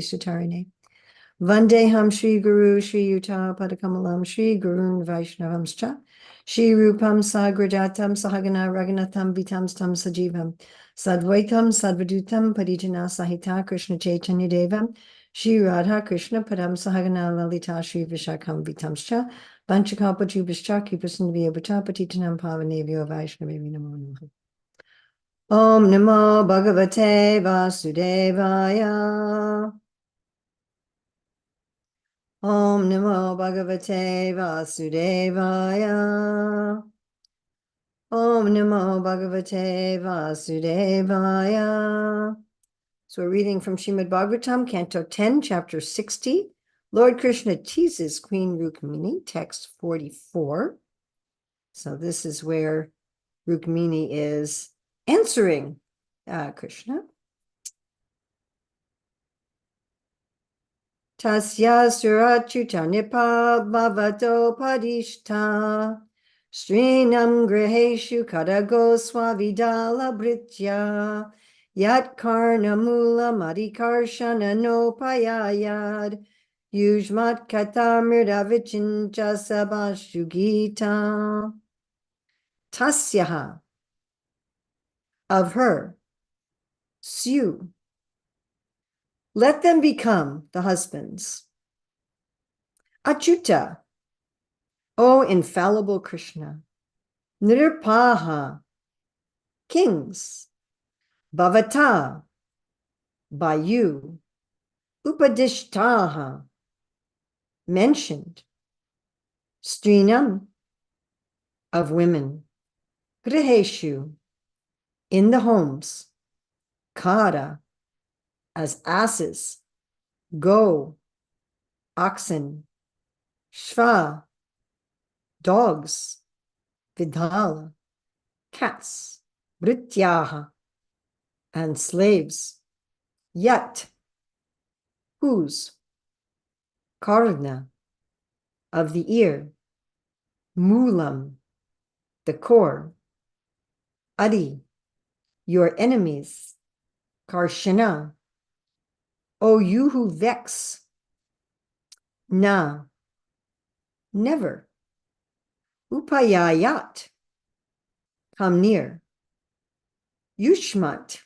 Deshatarine. Vandeham Shri Guru Shri Yuta Padakamalam Shri Gurun Vaishnavamscha Shri Rupam Sagrajatam Sahagana Raghunatham Vitamstam Sajivam Sadvaitam Sadvadutam Parijana Sahita Krishna Chaitanya Devam Shri Radha Krishna Padam Sahagana Lalita Shri Vishakam Vitamscha Vanchakalpachubhishcha Kipasandhviyabhata Patitanam Pavanevyo Vaishnavevi Namo Namaha. Om Namo Bhagavate Vasudevaya. Om Namo Bhagavate Vasudevaya. Om Namo Bhagavate Vasudevaya. So we're reading from Srimad Bhagavatam, Canto 10, Chapter 60. Lord Krishna teases Queen Rukmini, text 44. So this is where Rukmini is answering Krishna. Tasya surachuta nipa bhavato padishta Srinam griheshu kadago swavidala britya Yat karnamula marikarshana no payayad Yujmat katamrida vichincha sabashugita. Tasyaha, of her, Syu, let them become the husbands. Achyuta, O infallible Krishna. Nirpaha, kings. Bhavata, by you. Upadishtaha, mentioned. Strinam, of women. Griheshu, in the homes. Kara, as asses. Go, oxen. Shva, dogs. Vidhala, cats. Brityaha, and slaves. Yat, whose. Karna, of the ear. Mulam, the core. Adi, your enemies. Karshana, O you who vex. Na, never. Upayayat, come near. Yushmat,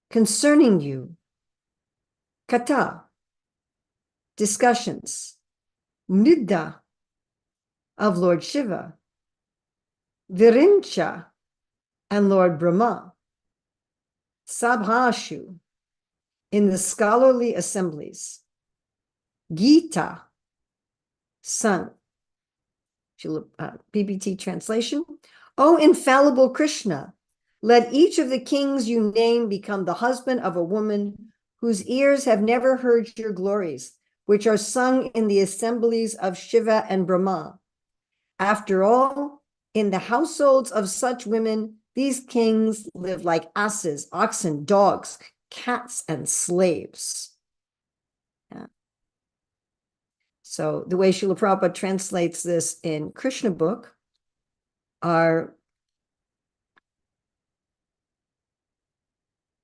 concerning you. Kata, discussions. Nidda, of Lord Shiva. Virincha, and Lord Brahma. Sabhashu, in the scholarly assemblies. Gita, son. PPT translation. O infallible Krishna, let each of the kings you name become the husband of a woman whose ears have never heard your glories, which are sung in the assemblies of Shiva and Brahma. After all, in the households of such women, these kings live like asses, oxen, dogs, cats, and slaves. Yeah. So the way Srila Prabhupada translates this in Krishna book are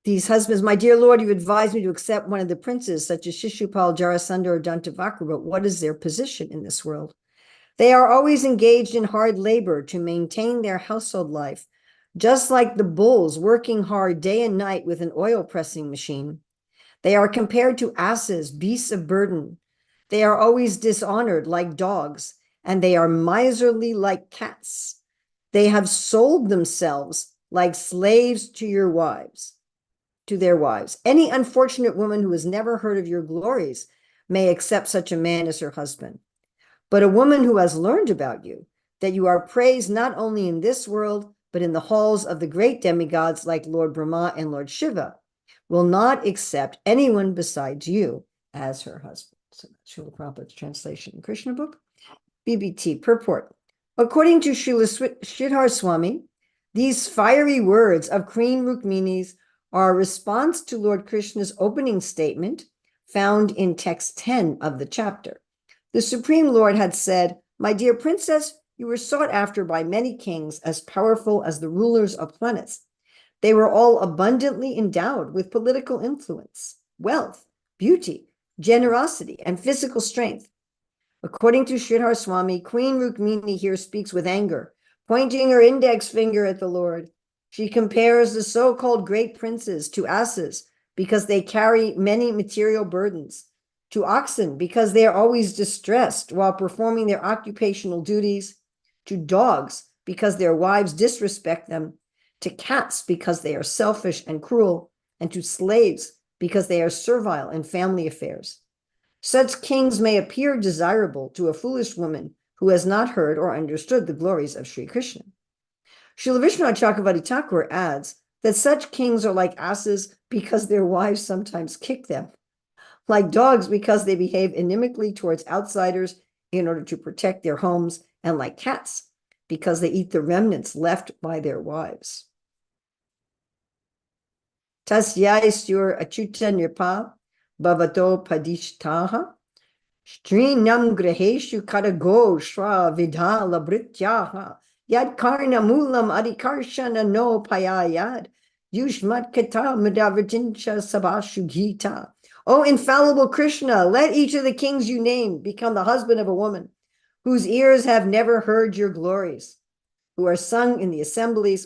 these husbands, my dear Lord, you advised me to accept one of the princes, such as Shishupal, Jarasandha, or Dantavakra, but what is their position in this world? They are always engaged in hard labor to maintain their household life, just like the bulls working hard day and night with an oil pressing machine. They are compared to asses, beasts of burden. They are always dishonored like dogs, and they are miserly like cats. They have sold themselves like slaves to your wives, to their wives. Any unfortunate woman who has never heard of your glories may accept such a man as her husband. But a woman who has learned about you, that you are praised not only in this world, but in the halls of the great demigods like Lord Brahma and Lord Shiva, will not accept anyone besides you as her husband. So that's Srila Prabhupada's translation in Krishna book. BBT, purport. According to Srila Sridhar Swami, these fiery words of Queen Rukmini's are a response to Lord Krishna's opening statement found in text 10 of the chapter. The Supreme Lord had said, my dear princess, you were sought after by many kings as powerful as the rulers of planets. They were all abundantly endowed with political influence, wealth, beauty, generosity, and physical strength. According to Sridhar Swami, Queen Rukmini here speaks with anger, pointing her index finger at the Lord. She compares the so-called great princes to asses because they carry many material burdens, to oxen because they are always distressed while performing their occupational duties, to dogs because their wives disrespect them, to cats because they are selfish and cruel, and to slaves because they are servile in family affairs. Such kings may appear desirable to a foolish woman who has not heard or understood the glories of Sri Krishna. Srila Vishwanath Chakravarti Thakur adds that such kings are like asses because their wives sometimes kick them, like dogs because they behave inimically towards outsiders in order to protect their homes, and like cats because they eat the remnants left by their wives. Tasyaistyur achuta nirpa bhavato padishtaha Strinam graheshu karago shra vidhala brityaha yad karna mulam adikarshana no payayad yushmat kata mudavritincha sabashu gita. O infallible Krishna, let each of the kings you name become the husband of a woman whose ears have never heard your glories, which are sung in the assemblies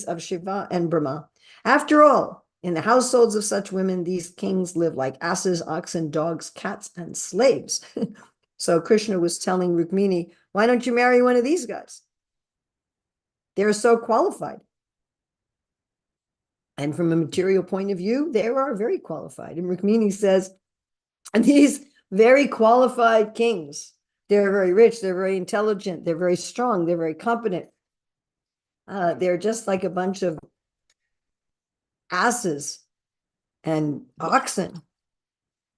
of Shiva and Brahma. After all, in the households of such women, these kings live like asses, oxen, dogs, cats, and slaves. So Krishna was telling Rukmini, why don't you marry one of these guys? They're so qualified. And from a material point of view, they are very qualified. And Rukmini says, and these very qualified kings, they're very rich, they're very intelligent, they're very strong, they're very competent. They're just like a bunch of asses and oxen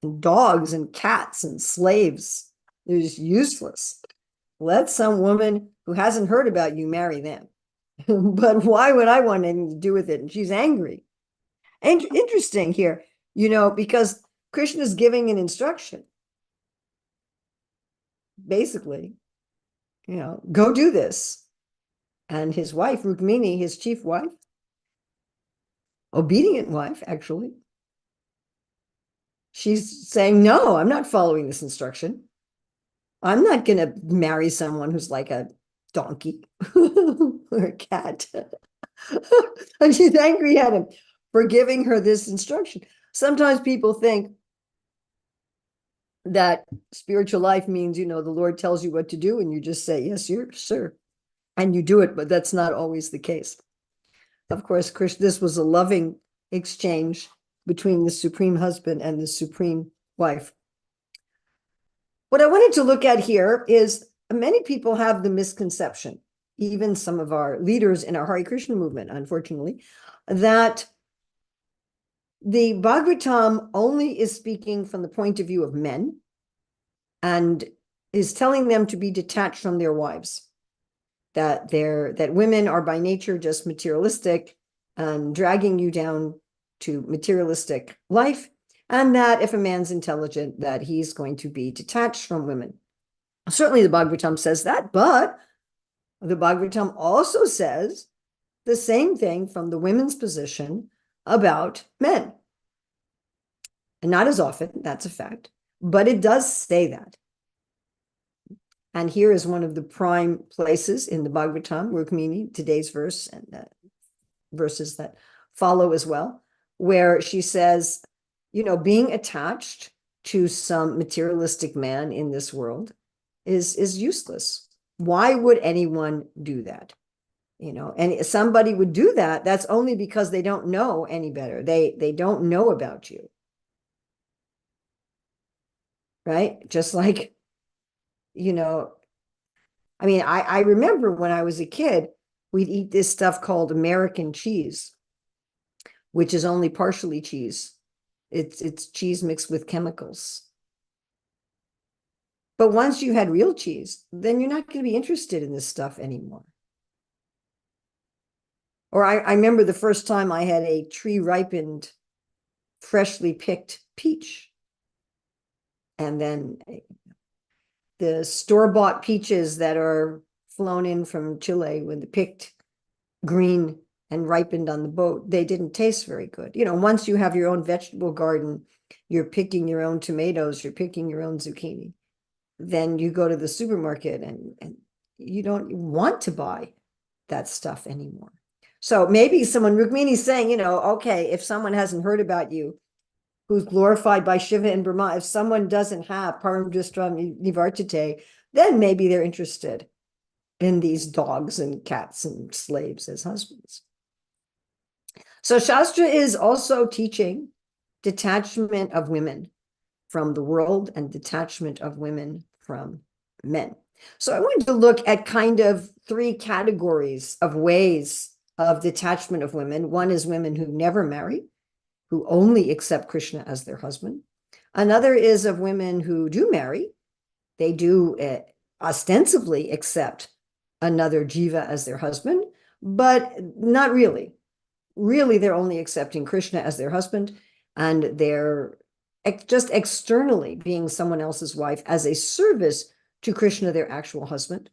and dogs and cats and slaves. They're just useless. Let some woman who hasn't heard about you marry them. But why would I want anything to do with it? And she's angry. And interesting here, because Krishna's giving an instruction. Basically, go do this. And his wife, Rukmini, his chief wife, obedient wife, actually, she's saying, no, I'm not following this instruction. I'm not going to marry someone who's like a donkey or a cat. And she's angry at him for giving her this instruction. Sometimes people think that spiritual life means, the Lord tells you what to do and you just say, yes, sir. And you do it, but that's not always the case. Of course, this was a loving exchange between the supreme husband and the supreme wife. What I wanted to look at here is many people have the misconception, even some of our leaders in our Hare Krishna movement, unfortunately, that the Bhagavatam only is speaking from the point of view of men and is telling them to be detached from their wives, that women are by nature just materialistic and dragging you down to materialistic life, and that if a man's intelligent, that he's going to be detached from women. Certainly the Bhagavatam says that, but the Bhagavatam also says the same thing from the women's position about men. And not as often, that's a fact, but it does say that. And here is one of the prime places in the Bhagavatam, Rukmini, today's verse, and verses that follow as well, where she says, being attached to some materialistic man in this world is useless. Why would anyone do that? And if somebody would do that, that's only because they don't know any better. They don't know about you. Right? Just like, I remember when I was a kid, we'd eat this stuff called American cheese, which is only partially cheese. It's cheese mixed with chemicals. But once you had real cheese, then you're not going to be interested in this stuff anymore. Or I remember the first time I had a tree-ripened, freshly picked peach. And then the store-bought peaches that are flown in from Chile when they're picked green and ripened on the boat, they didn't taste very good. Once you have your own vegetable garden you're picking your own tomatoes, you're picking your own zucchini. Then you go to the supermarket and you don't want to buy that stuff anymore. So maybe someone, Rukmini's saying, okay, if someone hasn't heard about you, who's glorified by Shiva and Brahma, if someone doesn't have Param Drishtam Nivartate, then maybe they're interested in these dogs and cats and slaves as husbands. So Shastra is also teaching detachment of women from the world and detachment of women from men. So I wanted to look at kind of three categories of ways of detachment of women. One is women who never marry, who only accept Krishna as their husband. Another is of women who do marry. They do ostensibly accept another jiva as their husband, but not really. Really, they're only accepting Krishna as their husband, and they're just externally being someone else's wife as a service to Krishna, their actual husband.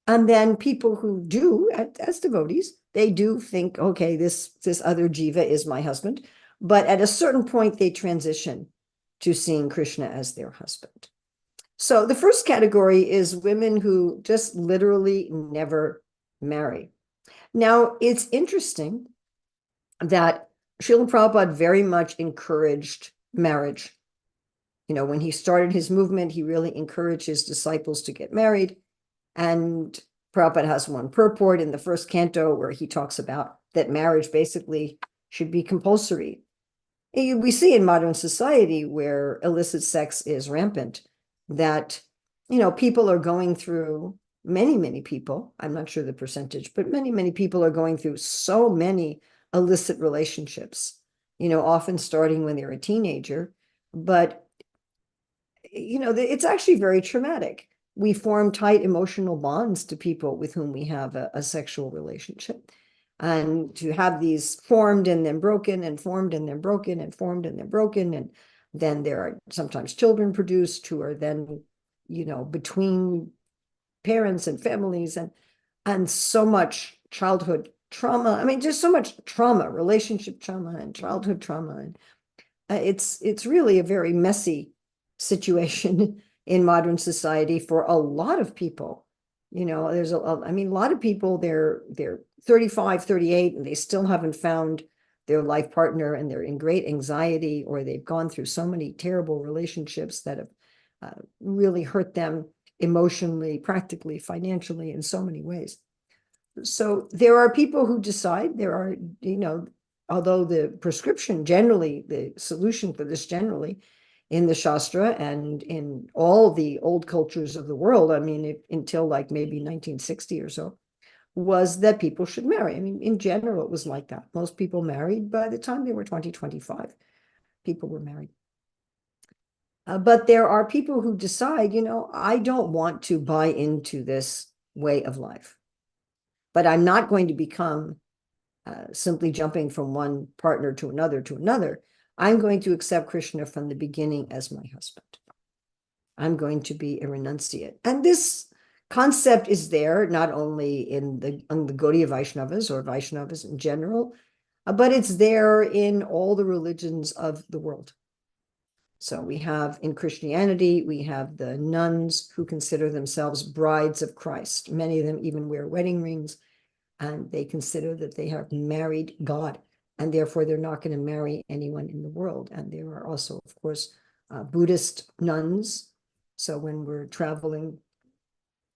And then people who do, as devotees, they do think, okay, this other jiva is my husband. But at a certain point, they transition to seeing Krishna as their husband. So the first category is women who just literally never marry. Now, it's interesting that Srila Prabhupada very much encouraged marriage. When he started his movement, he really encouraged his disciples to get married. And Prabhupada has one purport in the first canto where he talks about that marriage basically should be compulsory. We see in modern society where illicit sex is rampant, that, people are going through, many people, I'm not sure the percentage, but many people are going through so many illicit relationships, often starting when they're a teenager. But, it's actually very traumatic. We form tight emotional bonds to people with whom we have a sexual relationship. And to have these formed and then broken and formed and then broken and formed and then broken. And then there are sometimes children produced who are then, between parents and families, and so much childhood trauma. I mean, just so much trauma, relationship trauma and childhood trauma. And it's really a very messy situation in modern society for a lot of people. There's a lot of people, they're 35, 38, and they still haven't found their life partner, and they're in great anxiety, or they've gone through so many terrible relationships that have really hurt them emotionally, practically, financially, in so many ways. So there are people who decide, although the prescription generally, the solution for this generally in the Shastra and in all the old cultures of the world, until like maybe 1960 or so, was that people should marry. In general, it was like that. Most people married by the time they were 20, 25. People were married. But there are people who decide, I don't want to buy into this way of life, but I'm not going to become simply jumping from one partner to another. I'm going to accept Krishna from the beginning as my husband. I'm going to be a renunciate. And this concept is there not only in the Gaudiya Vaishnavas or Vaishnavas in general, but it's there in all the religions of the world. So we have in Christianity, we have the nuns who consider themselves brides of Christ. Many of them even wear wedding rings, and they consider that they have married God, and therefore they're not going to marry anyone in the world. And there are also, of course, Buddhist nuns. So when we're traveling,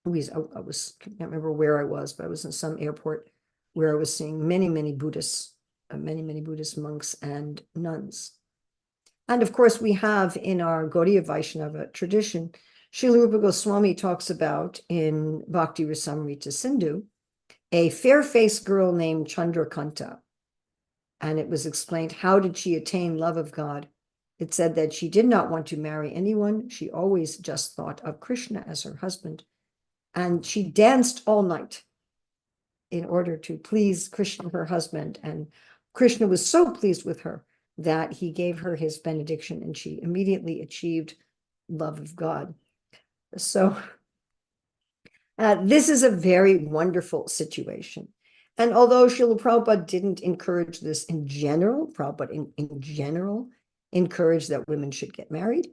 I can't remember where I was, but I was in some airport where I was seeing many Buddhists, many Buddhist monks and nuns. And of course, we have in our Gaudiya Vaishnava tradition, Srila Rupa Goswami talks about in Bhakti Rasamrita Sindhu, a fair-faced girl named Chandrakanta. And it was explained, how did she attain love of God? It said that she did not want to marry anyone. She always just thought of Krishna as her husband. And she danced all night in order to please Krishna, her husband. And Krishna was so pleased with her that he gave her his benediction, and she immediately achieved love of God. So this is a very wonderful situation. And although Srila Prabhupada didn't encourage this in general, Prabhupada in general encouraged that women should get married.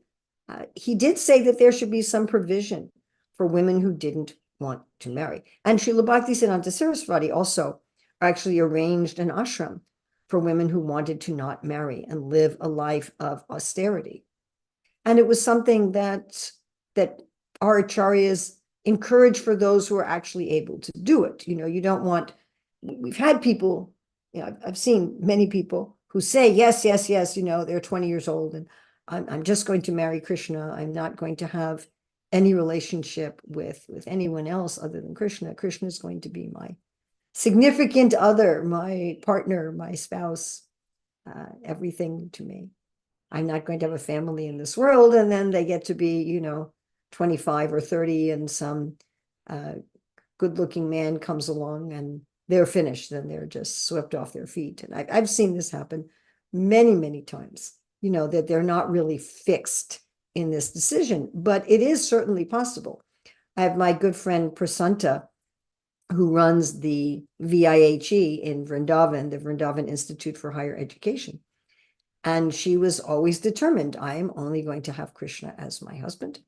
He did say that there should be some provision for women who didn't want to marry. And Srila Bhaktisiddhanta Saraswati also actually arranged an ashram for women who wanted to not marry and live a life of austerity. And it was something that our acharyas encourage for those who are actually able to do it. You don't want, we've had people, I've seen many people who say, yes, yes, yes, they're 20 years old and I'm just going to marry Krishna. I'm not going to have any relationship with anyone else other than Krishna. Krishna is going to be my significant other, my partner, my spouse, everything to me. I'm not going to have a family in this world. And then they get to be, 25 or 30 and some good-looking man comes along and they're finished. Then they're just swept off their feet. And I've seen this happen many, many times, that they're not really fixed in this decision, but it is certainly possible. I have my good friend Prasanta, who runs the VIHE in Vrindavan, the Vrindavan Institute for Higher Education. And she was always determined, I am only going to have Krishna as my husband.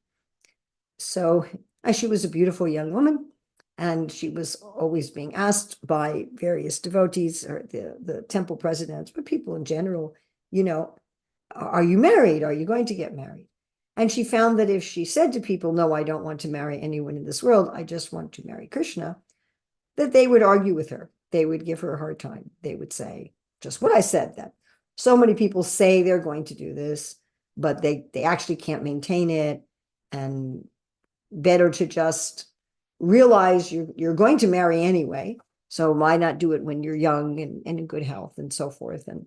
So she was a beautiful young woman, and she was always being asked by various devotees or the temple presidents, but people in general, are you married? Are you going to get married? And she found that if she said to people, no, I don't want to marry anyone in this world, I just want to marry Krishna, that they would argue with her. They would give her a hard time. They would say just what I said, that so many people say they're going to do this, but they actually can't maintain it. And better to just realize you're going to marry anyway. So why not do it when you're young and in good health and so forth? And,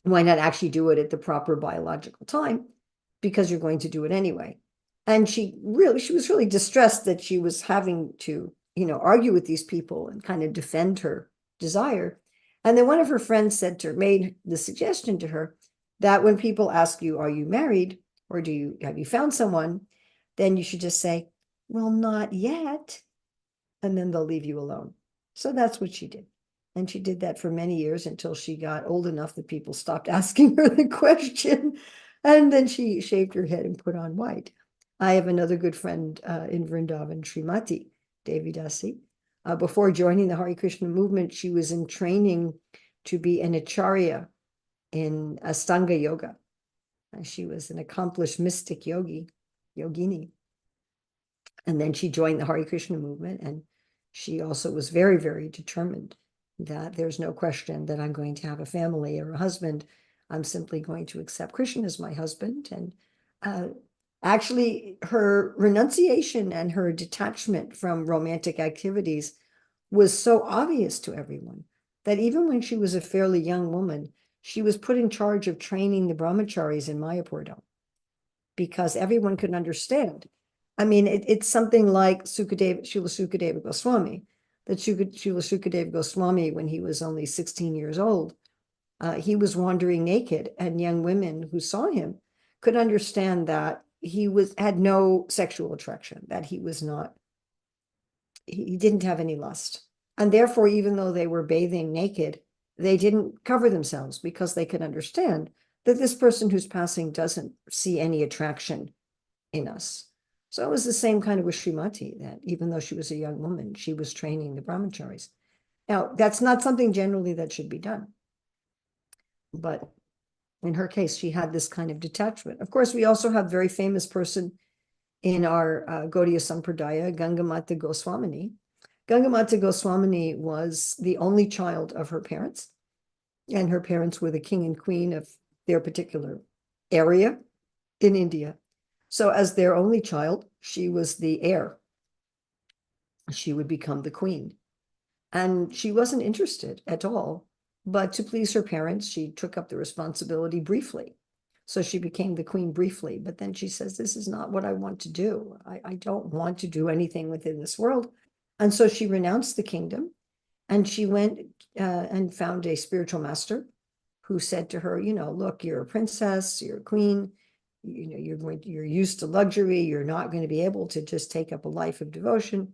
why not actually do it at the proper biological time? Because you're going to do it anyway. And she was really distressed that she was having to, argue with these people and kind of defend her desire. And then one of her friends made the suggestion to her that when people ask you, are you married? Or have you found someone? Then you should just say, well, not yet. And then they'll leave you alone. So that's what she did. And she did that for many years until she got old enough that people stopped asking her the question. And then she shaved her head and put on white. I have another good friend in Vrindavan, Srimati, Devi Dasi. Before joining the Hare Krishna movement, she was in training to be an acharya in Astanga Yoga. She was an accomplished mystic yogini. And then she joined the Hare Krishna movement. And she also was very, very determined that there's no question that I'm going to have a family or a husband. I'm simply going to accept Krishna as my husband. And actually, her renunciation and her detachment from romantic activities was so obvious to everyone that even when she was a fairly young woman, she was put in charge of training the brahmacharis in Mayapur, because everyone could understand. I mean, it's something like Srila Sukadeva Goswami, that Srila Sukadeva Goswami, when he was only 16 years old, he was wandering naked, and young women who saw him could understand that he had no sexual attraction, that he didn't have any lust. And therefore, even though they were bathing naked, they didn't cover themselves, because they could understand that this person who's passing doesn't see any attraction in us. So it was the same kind of with Srimati, that even though she was a young woman, she was training the brahmacharis. Now, that's not something generally that should be done. But in her case, she had this kind of detachment. Of course, we also have a very famous person in our Gaudiya Sampradaya, Gangamata Goswamini. Gangamata Goswamini was the only child of her parents, and her parents were the king and queen of their particular area in India. So as their only child, she was the heir. She would become the queen. And she wasn't interested at all, but to please her parents, she took up the responsibility briefly. So she became the queen briefly, but then she says, this is not what I want to do. I don't want to do anything within this world. And so she renounced the kingdom, and she went and found a spiritual master who said to her, look, you're a princess, you're a queen, you're used to luxury, you're not going to be able to just take up a life of devotion.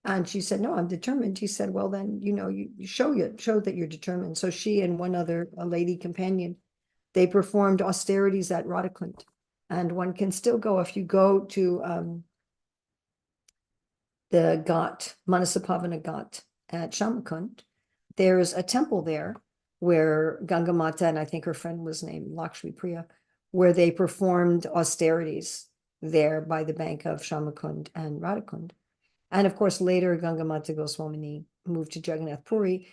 And she said, no, I'm determined. He said, well, then, you show that you're determined. So she and one other, a lady companion, they performed austerities at Radhakund. And one can still go, if you go to the Ghat, Manasapavana Ghat at Shamakund, there's a temple there where Ganga Mata, and I think her friend was named Lakshmi Priya, where they performed austerities there by the bank of Shamakund and Radhakund. And of course, later Ganga Mata Goswamini moved to Jagannath Puri.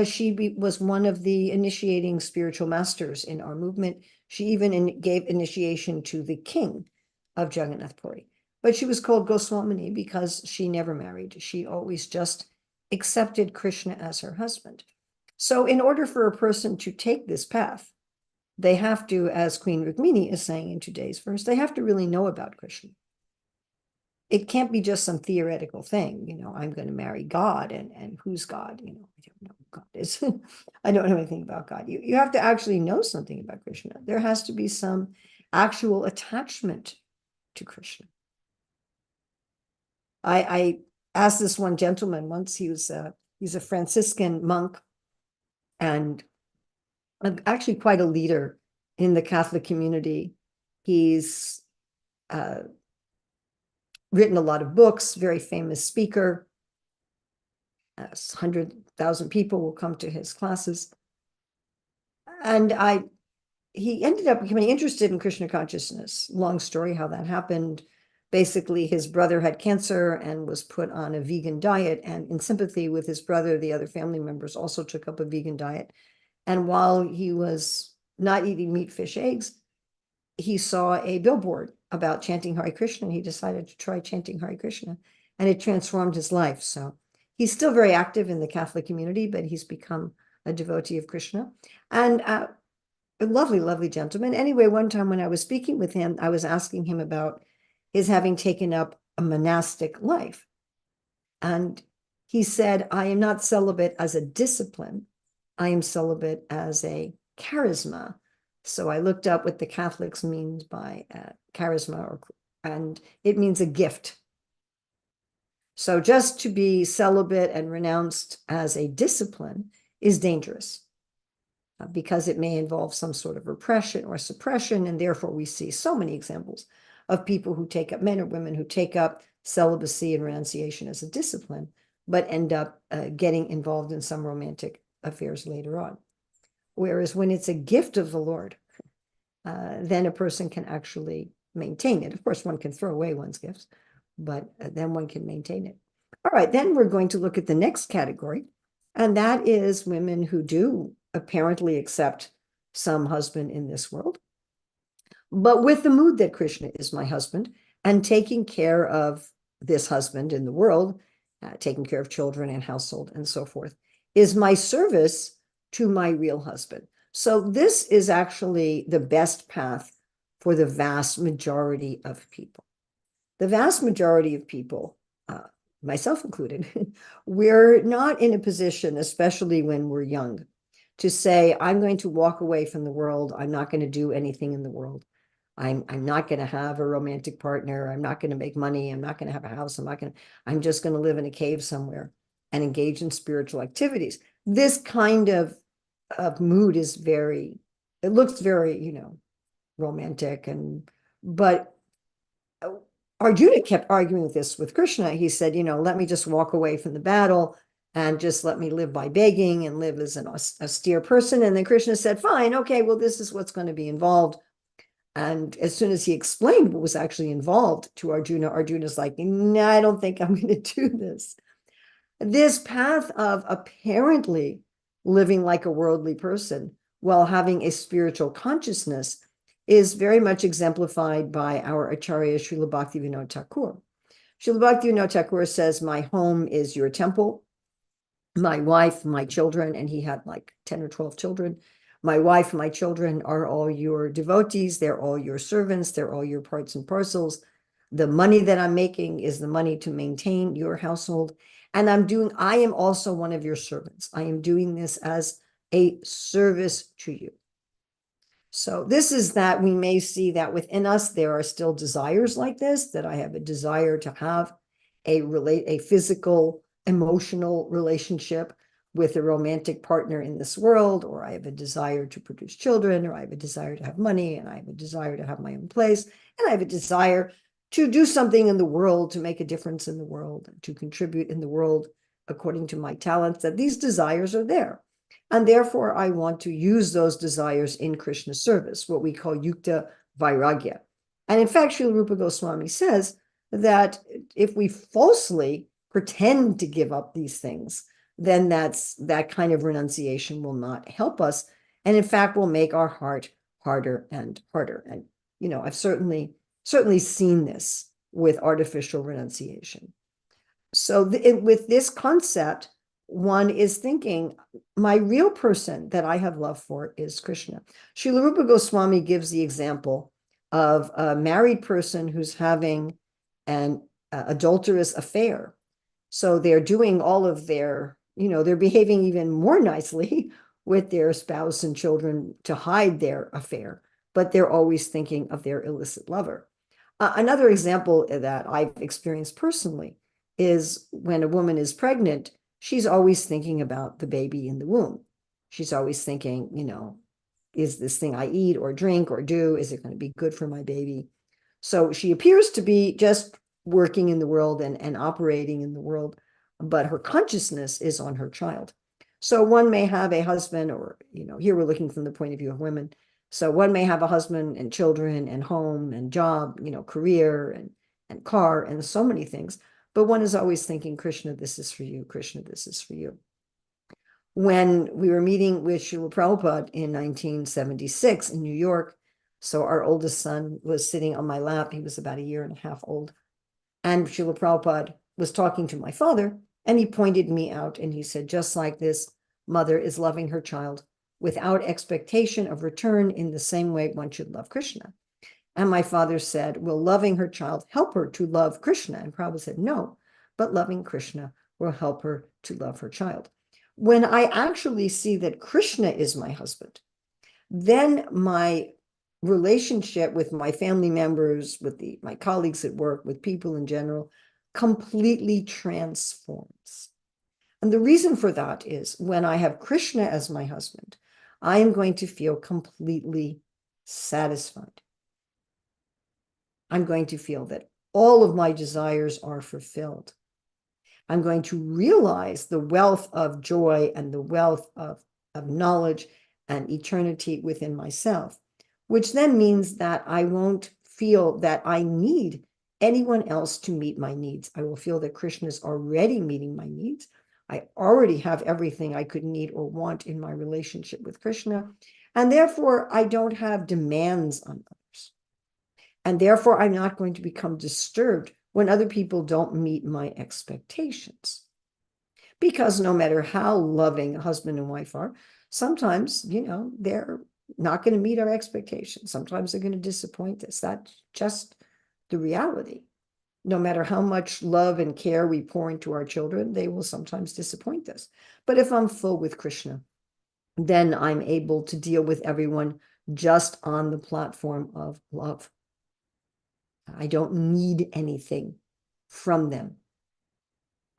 She was one of the initiating spiritual masters in our movement. She even gave initiation to the king of Jagannath Puri. But she was called Goswamini because she never married. She always just accepted Krishna as her husband. So in order for a person to take this path, they have to, as Queen Rukmini is saying in today's verse, they have to really know about Krishna. It can't be just some theoretical thing, I'm going to marry God, and who's God? I don't know who God is. I don't know anything about God. You have to actually know something about Krishna. There has to be some actual attachment to Krishna. I asked this one gentleman once, he's a Franciscan monk and actually quite a leader in the Catholic community. He's written a lot of books, very famous speaker. 100,000 people will come to his classes. And he ended up becoming interested in Krishna consciousness. Long story how that happened. Basically, his brother had cancer and was put on a vegan diet. And in sympathy with his brother, the other family members also took up a vegan diet. And while he was not eating meat, fish, eggs, he saw a billboard about chanting Hare Krishna, and he decided to try chanting Hare Krishna, and it transformed his life. So he's still very active in the Catholic community, but he's become a devotee of Krishna. And a lovely, lovely gentleman. Anyway, one time when I was speaking with him, I was asking him about his having taken up a monastic life. And he said, I am not celibate as a discipline. I am celibate as a charisma. So I looked up what the Catholics means by charisma, and it means a gift. So just to be celibate and renounced as a discipline is dangerous because it may involve some sort of repression or suppression. And therefore we see so many examples of people who take up, men or women who take up celibacy and renunciation as a discipline, but end up getting involved in some romantic affairs later on. Whereas when it's a gift of the Lord, then a person can actually maintain it. Of course, one can throw away one's gifts, but then one can maintain it. All right, then we're going to look at the next category, and that is women who do apparently accept some husband in this world, but with the mood that Krishna is my husband and taking care of this husband in the world, taking care of children and household and so forth, is my service to my real husband. So this is actually the best path for the vast majority of people. The vast majority of people, myself included, we're not in a position, especially when we're young, to say, I'm going to walk away from the world. I'm not going to do anything in the world. I'm not going to have a romantic partner. I'm not going to make money. I'm not going to have a house. I'm just going to live in a cave somewhere and engage in spiritual activities. This kind of mood is it looks very, romantic, but Arjuna kept arguing with this with Krishna. He said, let me just walk away from the battle and just let me live by begging and live as an austere person. And then Krishna said, fine, okay, well, this is what's going to be involved. And as soon as he explained what was actually involved to Arjuna, Arjuna's like, no, I don't think I'm going to do this. This path of apparently living like a worldly person while having a spiritual consciousness is very much exemplified by our Acharya Srila Bhaktivinoda Thakur. Srila Bhaktivinoda Thakur says, my home is your temple, my wife, my children, and he had like 10 or 12 children. My wife, my children are all your devotees. They're all your servants. They're all your parts and parcels. The money that I'm making is the money to maintain your household. And I am also one of your servants. I am doing this as a service to you. So this is that we may see that within us, there are still desires like this, that I have a desire to have a physical, emotional relationship with a romantic partner in this world, or I have a desire to produce children, or I have a desire to have money, and I have a desire to have my own place, and I have a desire to do something in the world, to make a difference in the world, to contribute in the world according to my talents, that these desires are there. And therefore, I want to use those desires in Krishna service, what we call yukta vairagya. And in fact, Srila Rupa Goswami says that if we falsely pretend to give up these things, then that kind of renunciation will not help us, and in fact will make our heart harder and harder. And I've certainly seen this with artificial renunciation. So with this concept, one is thinking, my real person that I have love for is Krishna. Srila Rupa Goswami gives the example of a married person who's having an adulterous affair. So they're doing all of their, they're behaving even more nicely with their spouse and children to hide their affair, but they're always thinking of their illicit lover. Another example that I've experienced personally is when a woman is pregnant, she's always thinking about the baby in the womb. She's always thinking, is this thing I eat or drink or do, is it going to be good for my baby? So she appears to be just working in the world and operating in the world, but her consciousness is on her child. So one may have a husband, or, here we're looking from the point of view of women. So one may have a husband and children and home and job, career and car and so many things. But one is always thinking, Krishna, this is for you. Krishna, this is for you. When we were meeting with Srila Prabhupada in 1976 in New York, so our oldest son was sitting on my lap. He was about 1.5 years old. And Srila Prabhupada was talking to my father, and he pointed me out, and he said, just like this mother is loving her child without expectation of return in the same way one should love Krishna. And my father said, will loving her child help her to love Krishna? And Prabhupada said, no, but loving Krishna will help her to love her child. When I actually see that Krishna is my husband, then my relationship with my family members, with my colleagues at work, with people in general, completely transforms. And the reason for that is when I have Krishna as my husband, I am going to feel completely satisfied. I'm going to feel that all of my desires are fulfilled. I'm going to realize the wealth of joy and the wealth of knowledge and eternity within myself, which then means that I won't feel that I need anyone else to meet my needs. I will feel that Krishna is already meeting my needs. I already have everything I could need or want in my relationship with Krishna, and therefore I don't have demands on others. And therefore I'm not going to become disturbed when other people don't meet my expectations. Because no matter how loving a husband and wife are, sometimes, they're not going to meet our expectations. Sometimes they're going to disappoint us. That's just the reality. No matter how much love and care we pour into our children, they will sometimes disappoint us. But if I'm full with Krishna, then I'm able to deal with everyone just on the platform of love. I don't need anything from them.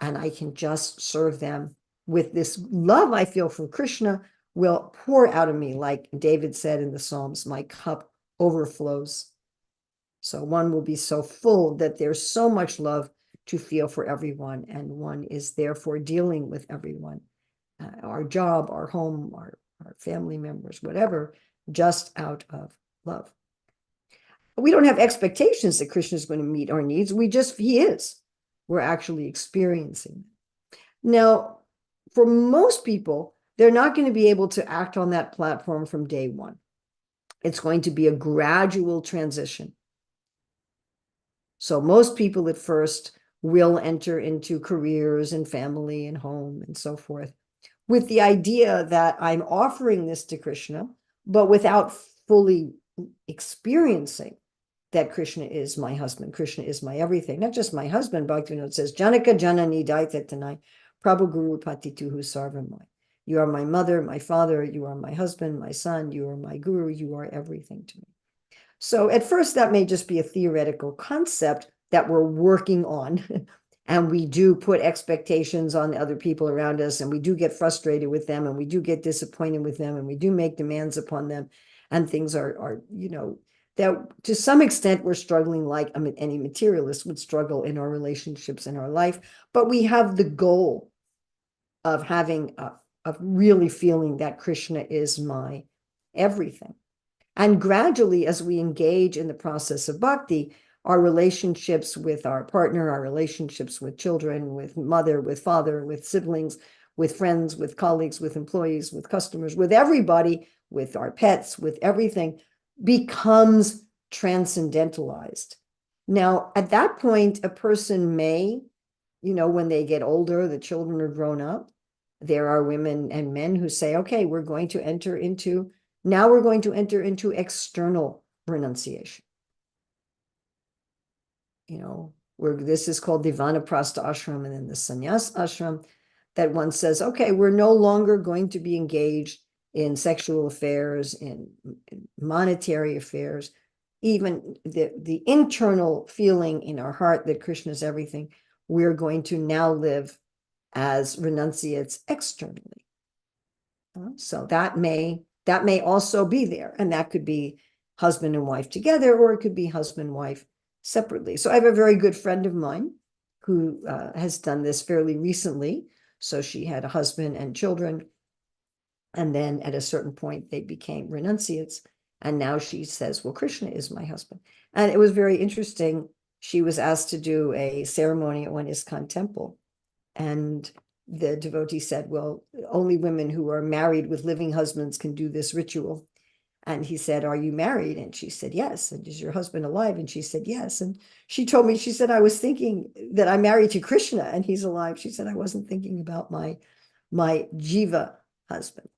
And I can just serve them with this love I feel for Krishna will pour out of me. Like David said in the Psalms, my cup overflows. So one will be so full that there's so much love to feel for everyone. And one is therefore dealing with everyone, our job, our home, our family members, whatever, just out of love. We don't have expectations that Krishna is going to meet our needs. He is. We're actually experiencing it. Now, for most people, they're not going to be able to act on that platform from day one. It's going to be a gradual transition. So most people at first will enter into careers and family and home and so forth with the idea that I'm offering this to Krishna, but without fully experiencing that Krishna is my husband. Krishna is my everything. Not just my husband. Bhaktivinoda says, Janaka Janani Daitatanai, Prabhu Guru Patituhu Sarvamai. You are my mother, my father, you are my husband, my son, you are my guru, you are everything to me. So at first that may just be a theoretical concept that we're working on And we do put expectations on the other people around us, and we do get frustrated with them, and we do get disappointed with them, and we do make demands upon them. And things are, that to some extent we're struggling like any materialist would struggle in our relationships in our life. But we have the goal of having of really feeling that Krishna is my everything. And gradually, as we engage in the process of bhakti, our relationships with our partner, our relationships with children, with mother, with father, with siblings, with friends, with colleagues, with employees, with customers, with everybody, with our pets, with everything, becomes transcendentalized. Now, at that point, a person may, when they get older, the children are grown up, there are women and men who say, okay, we're going to enter into external renunciation. Where this is called the Vanaprastha ashram and then the sannyas ashram, that one says, okay, we're no longer going to be engaged in sexual affairs, in monetary affairs, even the internal feeling in our heart that Krishna is everything. We're going to now live as renunciates externally. So that may also be there, and that could be husband and wife together, or it could be husband and wife separately. So I have a very good friend of mine who has done this fairly recently. So she had a husband and children, and then at a certain point they became renunciates, and now she says, well, Krishna is my husband. And it was very interesting. She was asked to do a ceremony at one ISKCON temple, and the devotee said, well, only women who are married with living husbands can do this ritual. And he said, are you married? And she said, yes. And is your husband alive? And she said, yes. And she told me, she said, I was thinking that I'm married to Krishna and he's alive. She said, I wasn't thinking about my jiva husband.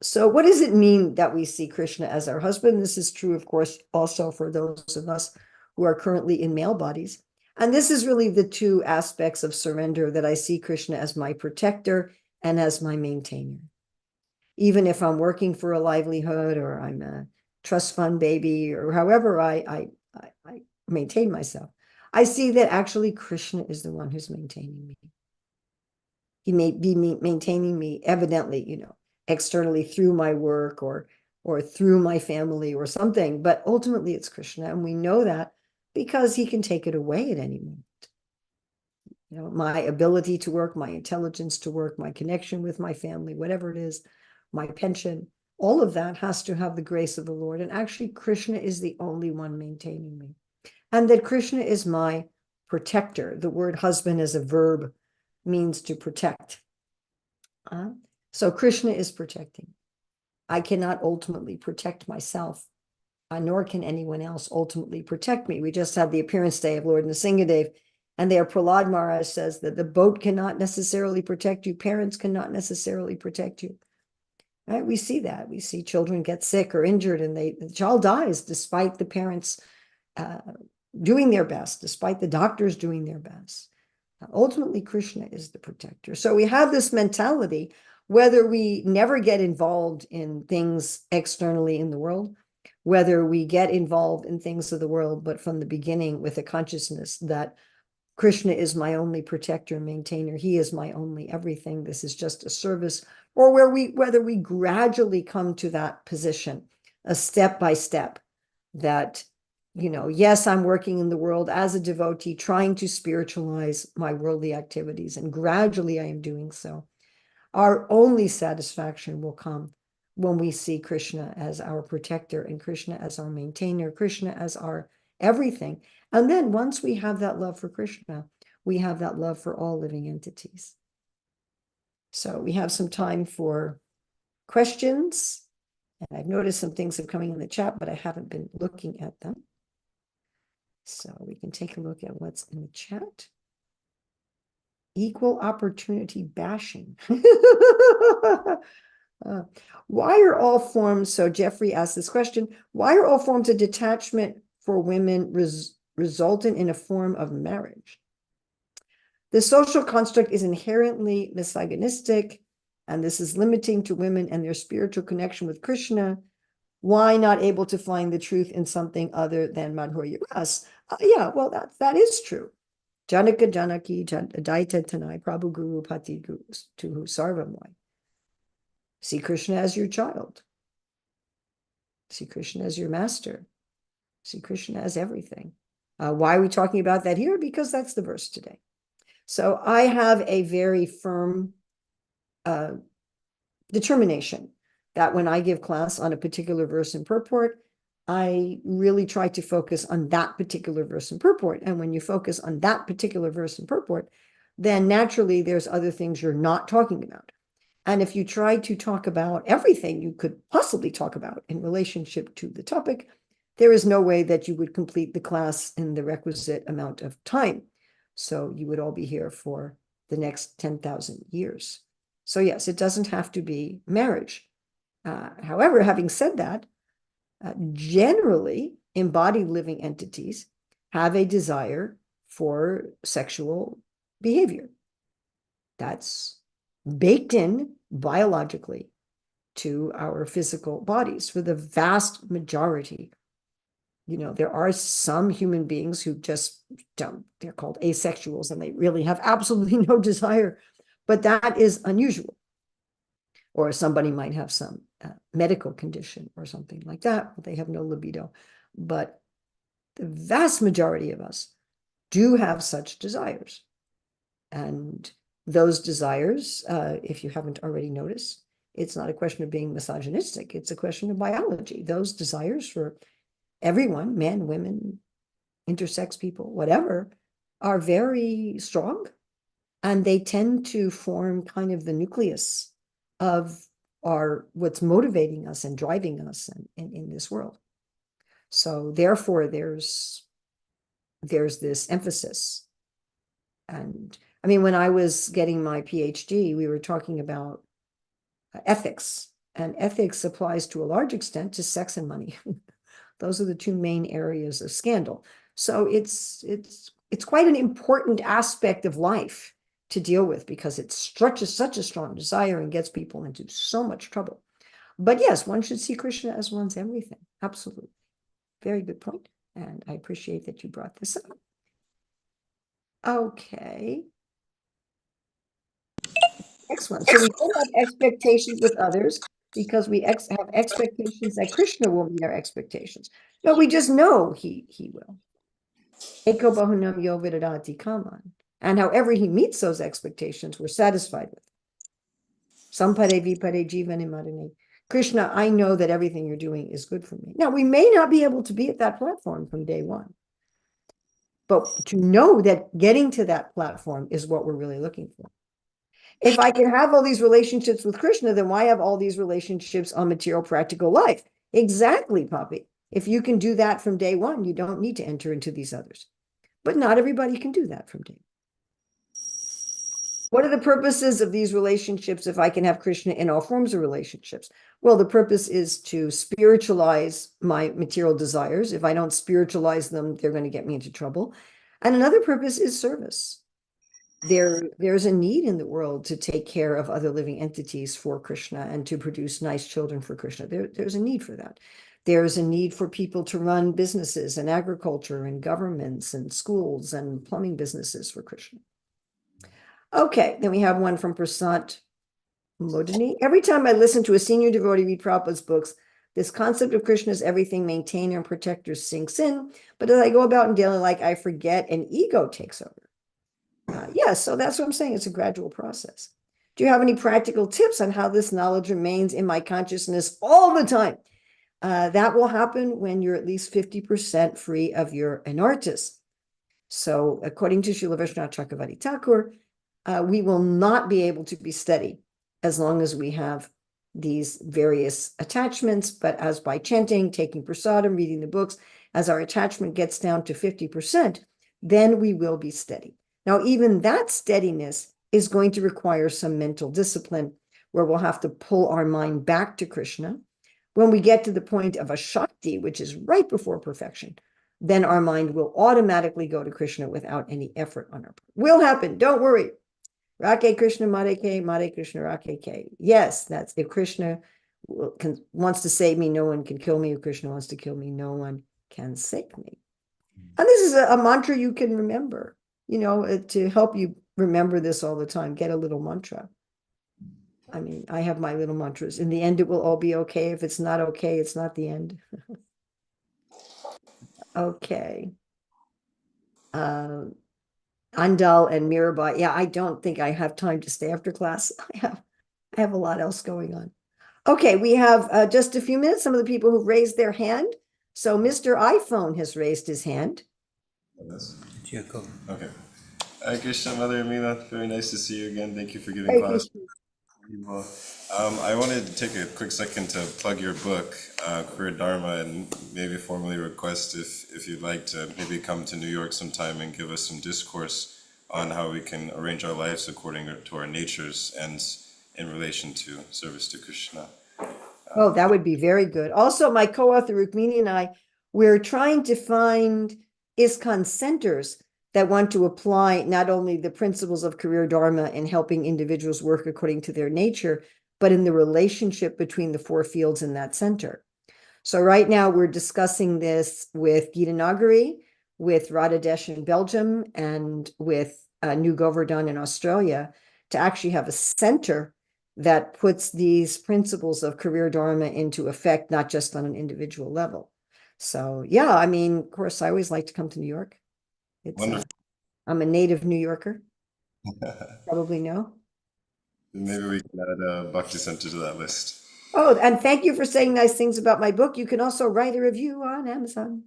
So what does it mean that we see Krishna as our husband? This is true, of course, also for those of us who are currently in male bodies. And this is really the two aspects of surrender, that I see Krishna as my protector and as my maintainer. Even if I'm working for a livelihood, or I'm a trust fund baby, or however I maintain myself, I see that actually Krishna is the one who's maintaining me. He may be maintaining me evidently, externally through my work or through my family or something, but ultimately it's Krishna, and we know that because he can take it away at any moment. My ability to work, my intelligence to work, my connection with my family, whatever it is, my pension, all of that has to have the grace of the Lord. And actually, Krishna is the only one maintaining me. And that Krishna is my protector. The word husband as a verb means to protect. So Krishna is protecting. I cannot ultimately protect myself, nor can anyone else ultimately protect me. We just had the appearance day of Lord Nrsingadev, and there Prahlad Maharaj says that the boat cannot necessarily protect you. Parents cannot necessarily protect you. Right? We see that. We see children get sick or injured, and the child dies despite the parents doing their best, despite the doctors doing their best. Ultimately, Krishna is the protector. So we have this mentality, whether we never get involved in things externally in the world, whether we get involved in things of the world, but from the beginning with a consciousness that Krishna is my only protector and maintainer. He is my only everything. This is just a service. Or whether we gradually come to that position, a step by step, that, yes, I'm working in the world as a devotee, trying to spiritualize my worldly activities, and gradually I am doing so. Our only satisfaction will come when we see Krishna as our protector and Krishna as our maintainer, Krishna as our everything. And then once we have that love for Krishna, we have that love for all living entities. So we have some time for questions. And I've noticed some things have coming in the chat, but I haven't been looking at them. So we can take a look at what's in the chat. Equal opportunity bashing. Why are all forms, so Jeffrey asked this question, why are all forms of detachment for women resultant in a form of marriage? The social construct is inherently misogynistic, and this is limiting to women and their spiritual connection with Krishna. Why not able to find the truth in something other than Madhurya Ras? Yeah, well, that is true. Janaka Janaki Daita Tanai Prabhu Guru Pati Guru Tuhu Sarvamoy. See Krishna as your child. See Krishna as your master. See Krishna as everything. Why are we talking about that here? Because that's the verse today. So I have a very firm determination that when I give class on a particular verse and purport, I really try to focus on that particular verse and purport. And when you focus on that particular verse and purport, then naturally there's other things you're not talking about. And if you try to talk about everything you could possibly talk about in relationship to the topic, there is no way that you would complete the class in the requisite amount of time. So you would all be here for the next 10,000 years. So yes, it doesn't have to be marriage. However, having said that, generally embodied living entities have a desire for sexual behavior. That's baked in biologically to our physical bodies for the vast majority. You know, there are some human beings who just don't, they're called asexuals, and they really have absolutely no desire, but that is unusual. Or somebody might have some medical condition or something like that, but they have no libido. But the vast majority of us do have such desires. And those desires, if you haven't already noticed, it's not a question of being misogynistic. It's a question of biology. Those desires for everyone, men, women, intersex people, whatever, are very strong. And they tend to form kind of the nucleus of what's motivating us and driving us in this world. So therefore, there's this emphasis. And I mean, when I was getting my PhD, we were talking about ethics, and ethics applies to a large extent to sex and money. Those are the two main areas of scandal. So it's quite an important aspect of life to deal with, because it stretches such a strong desire and gets people into so much trouble. But yes, one should see Krishna as one's everything. Absolutely. Very good point. And I appreciate that you brought this up. Okay. Next one. So we don't have expectations with others because we have expectations that Krishna will meet our expectations. No, we just know he will. Eko bahunam yo vidadati kaman. And however he meets those expectations, we're satisfied with. Sampade vipade jivani madane. Krishna, I know that everything you're doing is good for me. Now, we may not be able to be at that platform from day one, but to know that getting to that platform is what we're really looking for. If I can have all these relationships with Krishna, then why have all these relationships on material practical life? Exactly, Poppy. If you can do that from day one, you don't need to enter into these others. But not everybody can do that from day one. What are the purposes of these relationships if I can have Krishna in all forms of relationships? Well, the purpose is to spiritualize my material desires. If I don't spiritualize them, they're going to get me into trouble. And another purpose is service. There's a need in the world to take care of other living entities for Krishna and to produce nice children for Krishna. There's a need for that. There's a need for people to run businesses and agriculture and governments and schools and plumbing businesses for Krishna. Okay, then we have one from Prasant Modini. Every time I listen to a senior devotee read Prabhupada's books, this concept of Krishna as everything, maintainer and protector sinks in. But as I go about in daily life, I forget and ego takes over. Yes, so that's what I'm saying. It's a gradual process. Do you have any practical tips on how this knowledge remains in my consciousness all the time? That will happen when you're at least 50% free of your anartas. So according to Srila Vishwanath Chakravarti Thakur, we will not be able to be steady as long as we have these various attachments, but as by chanting, taking prasadam, reading the books, as our attachment gets down to 50%, then we will be steady. Now, even that steadiness is going to require some mental discipline where we'll have to pull our mind back to Krishna. When we get to the point of a Shakti, which is right before perfection, then our mind will automatically go to Krishna without any effort on our part. Will happen, don't worry. Rake Krishna Mare Ke, Mare Krishna Rake Ke. Yes, that's if Krishna wants to save me, no one can kill me. If Krishna wants to kill me, no one can save me. And this is a mantra you can remember. to help you remember this all the time, get a little mantra. I mean, I have my little mantras. In the end, it will all be okay. If it's not okay, it's not the end. Okay. Andal and Mirabai. Yeah, I don't think I have time to stay after class. I have a lot else going on. Okay, we have just a few minutes. Some of the people who've raised their hand. So Mr. iPhone has raised his hand. Yes. Yeah, go. Okay. Hi, Krishna, Mother Urmila. Very nice to see you again. Thank you for giving Hey, class. Krishna. Well, I wanted to take a quick second to plug your book, Career Dharma, and maybe formally request if you'd like to maybe come to New York sometime and give us some discourse on how we can arrange our lives according to our natures and in relation to service to Krishna. Oh, that would be very good. Also, my co-author Rukmini and I, we're trying to find ISKCON centers that want to apply not only the principles of career dharma in helping individuals work according to their nature, but in the relationship between the four fields in that center. So right now we're discussing this with Gita Nagari, with Radhadesh in Belgium, and with New Govardhan in Australia to actually have a center that puts these principles of career dharma into effect, not just on an individual level. So yeah, I mean, of course, I always like to come to New York. It's Wonderful. I'm a native New Yorker, probably know. Maybe we can add a Bhakti Center to that list. Oh, and thank you for saying nice things about my book. You can also write a review on Amazon.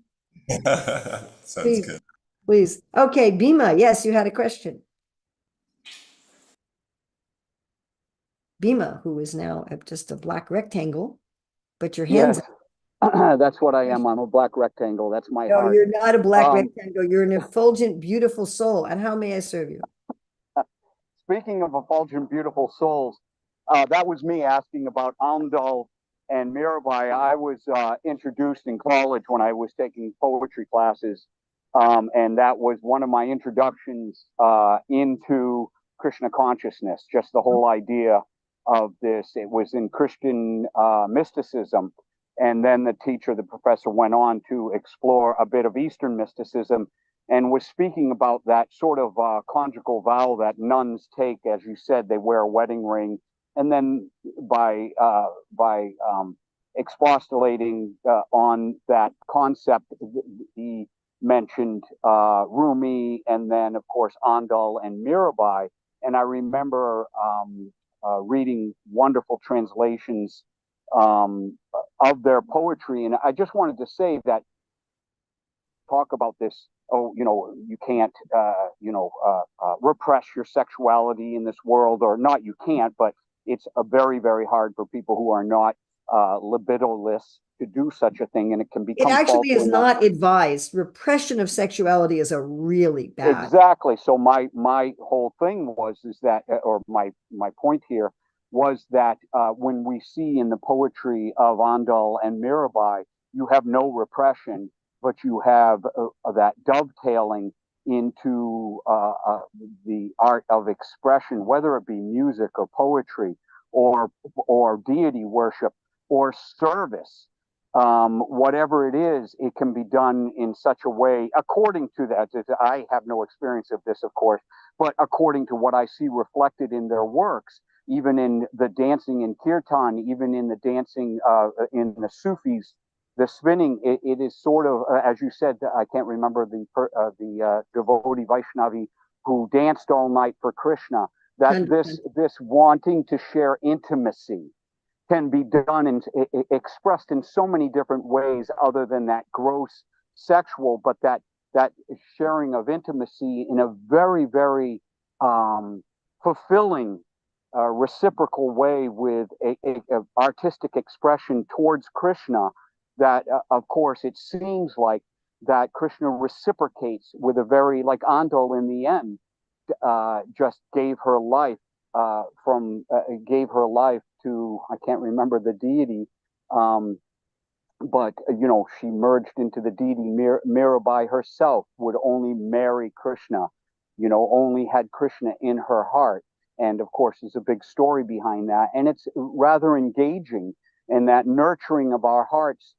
Sounds Please, good. please. Okay, Bima, yes, you had a question. Bima, who is now just a black rectangle, but your hands. Yes, that's what I am. I'm a black rectangle. That's my No, heart. you're not a black Um, rectangle. You're an effulgent, beautiful soul. And how may I serve you? Speaking of effulgent, beautiful souls, that was me asking about Amdal and Mirabai. I was introduced in college when I was taking poetry classes, and that was one of my introductions into Krishna consciousness, just the whole idea of this. It was in Christian mysticism. And then the teacher, the professor, went on to explore a bit of Eastern mysticism and was speaking about that sort of conjugal vow that nuns take. As you said, they wear a wedding ring, and then by expostulating on that concept, he mentioned Rumi, and then of course Andal and Mirabai. And I remember reading wonderful translations of their poetry, and I just wanted to say that talk about this. Oh, you can't, repress your sexuality in this world, or not. You can't, but it's a very, very hard for people who are not libidoless to do such a thing, and it can become. It actually is not advised. Repression of sexuality is a really bad. Exactly. So my whole thing is that, or my point here was that when we see in the poetry of Andal and Mirabai, you have no repression, but you have that dovetailing into the art of expression, whether it be music or poetry or deity worship or service. Whatever it is, it can be done in such a way, according to that. I have no experience of this, of course, but according to what I see reflected in their works, even in the dancing in kirtan, even in the dancing in the Sufis, the spinning, it is sort of, as you said, I can't remember the devotee Vaishnavi who danced all night for Krishna, that this wanting to share intimacy can be done and expressed in so many different ways other than that gross sexual, but that sharing of intimacy in a very, very fulfilling reciprocal way with a artistic expression towards Krishna, that of course it seems like that Krishna reciprocates with a very, like Andal in the end just gave her life gave her life to, I can't remember the deity, but she merged into the deity. Mirabai herself would only marry Krishna, only had Krishna in her heart. And of course, there's a big story behind that, and it's rather engaging. And that nurturing of our hearts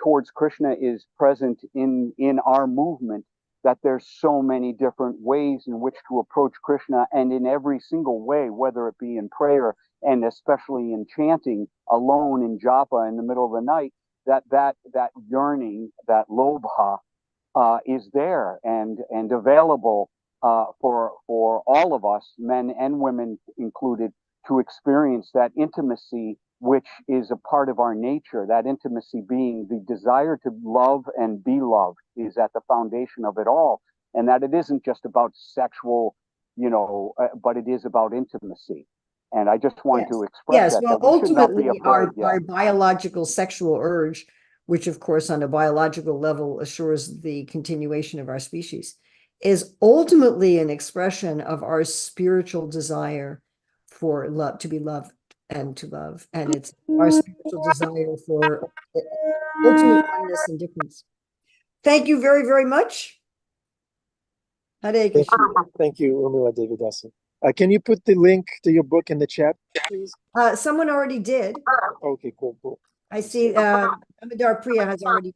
towards Krishna is present in our movement that there's so many different ways in which to approach Krishna, and in every single way, whether it be in prayer and especially in chanting alone in japa in the middle of the night, that yearning, that lobha, is there and available for all of us, men and women included, to experience that intimacy, which is a part of our nature. That intimacy being the desire to love and be loved is at the foundation of it all, and that it isn't just about sexual, but it is about intimacy. And I just wanted to express Well, that we should not be ultimately, afraid. our biological sexual urge, which of course on a biological level assures the continuation of our species, is ultimately an expression of our spiritual desire for love, to be loved and to love. And it's our spiritual desire for ultimate oneness and difference. Thank you very, very much. Hare Krishna. Thank you, Urmila Devi Dasi. Can you put the link to your book in the chat, please? Someone already did. Okay, cool. I see Amadar Priya has already.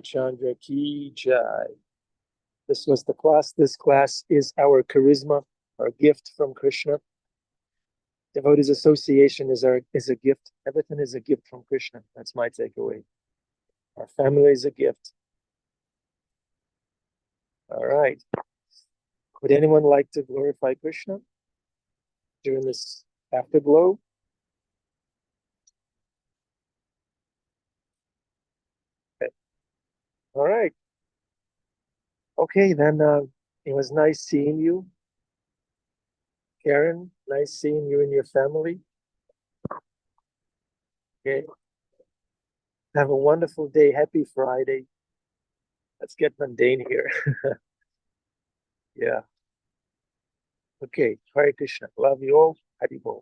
Chandra Ki Jai. This was the class. This class is our charisma, our gift from Krishna. Devotees Association is a gift. Everything is a gift from Krishna. That's my takeaway. Our family is a gift. All right. Would anyone like to glorify Krishna during this afterglow? Okay. All right. Okay, then it was nice seeing you. Karen, nice seeing you and your family. Okay. Have a wonderful day. Happy Friday. Let's get mundane here. Yeah. Okay. Hare Krishna. Love you all. Haribol.